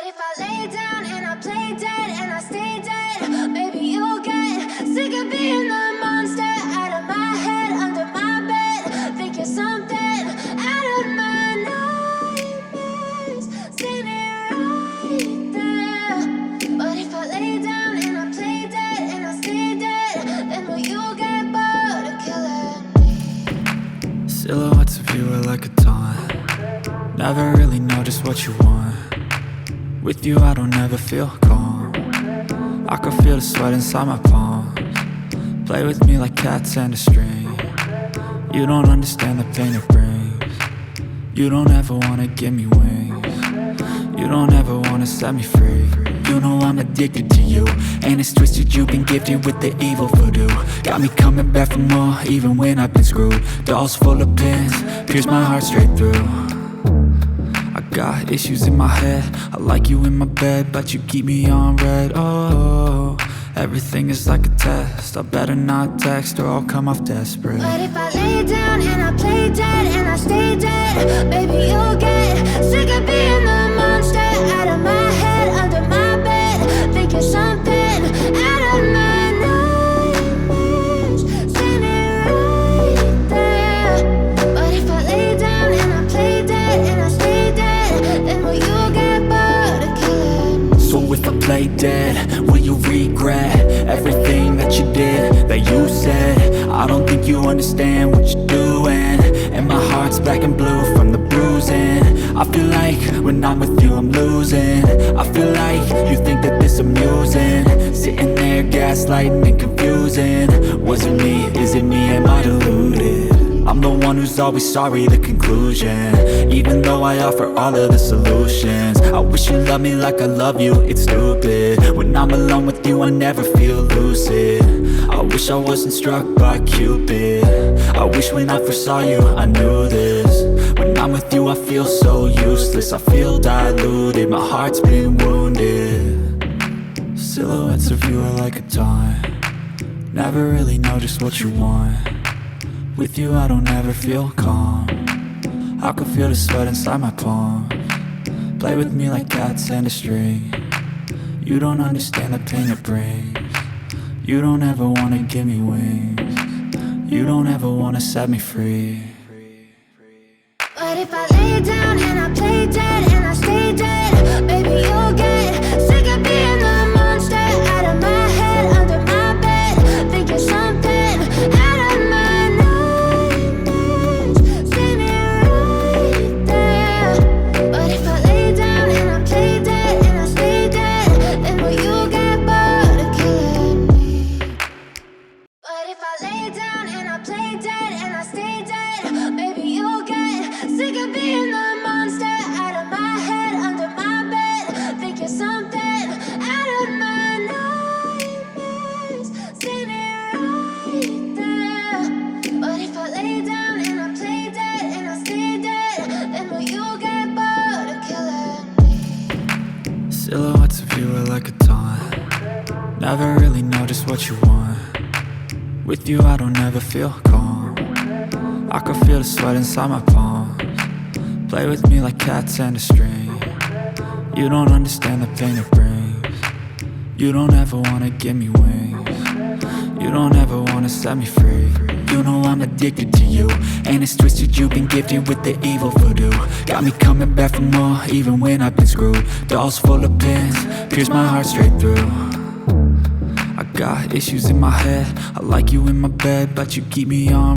if I lay down and I play dead and I stay dead, maybe you'll get sick of being the monster out of my head, under my bed. Think you're something out of my nightmares, standing right there. But if I lay down and I play dead and I stay dead, then will you get bored of killing me? Silhouettes of you are like a taunt. Never really know just what you want. With you I don't ever feel calm. I can feel the sweat inside my palms. Play with me like cats and a string. You don't understand the pain it brings. You don't ever wanna give me wings. You don't ever wanna set me free. You know I'm addicted to you, and it's twisted, you've been gifted with the evil voodoo. Got me coming back for more, even when I've been screwed. Dolls full of pins, pierce my heart straight through. I got issues in my head, I like you in my bed, but you keep me on red. Oh, everything is like a test, I better not text or I'll come off desperate. But if I lay down and I play dead and I stay dead, baby you'll get sick of being the monster out of my head, under my bed. Think you're something out of my nightmares, standing right there. But if I lay down and I play dead and I stay dead, then will you get bored of killing me? So if I play dead, will you regret everything that you did, that you said? I don't think you understand what you're doing, and my heart's black and blue from the bruising. I feel like when I'm with you I'm losing. I feel like you think that this amusing, sitting there gaslighting and confusing. Was it me? Is it me? Am I deluded? I'm the one who's always sorry, the conclusion, even though I offer all of the solutions. I wish you loved me like I love you, it's stupid. When I'm alone with you I never feel lucid. I wish I wasn't struck by Cupid. I wish when I first saw you I knew this. When I'm with you I feel so useless, I feel diluted, my heart's been wounded. Silhouettes of you are like a taunt. Never really know just what you want. With you I don't ever feel calm. I can feel the sweat inside my palms. Play with me like cats and a string. You don't understand the pain it brings. You don't ever wanna give me wings. You don't ever wanna set me free. But if I lay down and I play dead and I stay dead, baby you'll get sick of being the monster out of my head, under my bed. Think you're something out of my nightmares, standing right there. But if I lay down and I play dead and I stay dead, then will you get bored of killing me? But if I lay down and I play dead and I stay dead, baby you'll get sick of being the monster out of my head, under my bed. Think you're something out of my nightmares, standing right there. But if I lay down and I play dead and I stay dead, then will you get bored of killing me? Silhouettes of you are like a taunt. Never really know just what you want. With you I don't ever feel calm. I can feel the sweat inside my palms. Play with me like cats and a string. You don't understand the pain it brings. You don't ever wanna give me wings. You don't ever wanna set me free. You know I'm addicted to you, and it's twisted, you've been gifted with the evil voodoo. Got me coming back for more, even when I've been screwed. Dolls full of pins, pierce my heart straight through. I got issues in my head, I like you in my bed, but you keep me on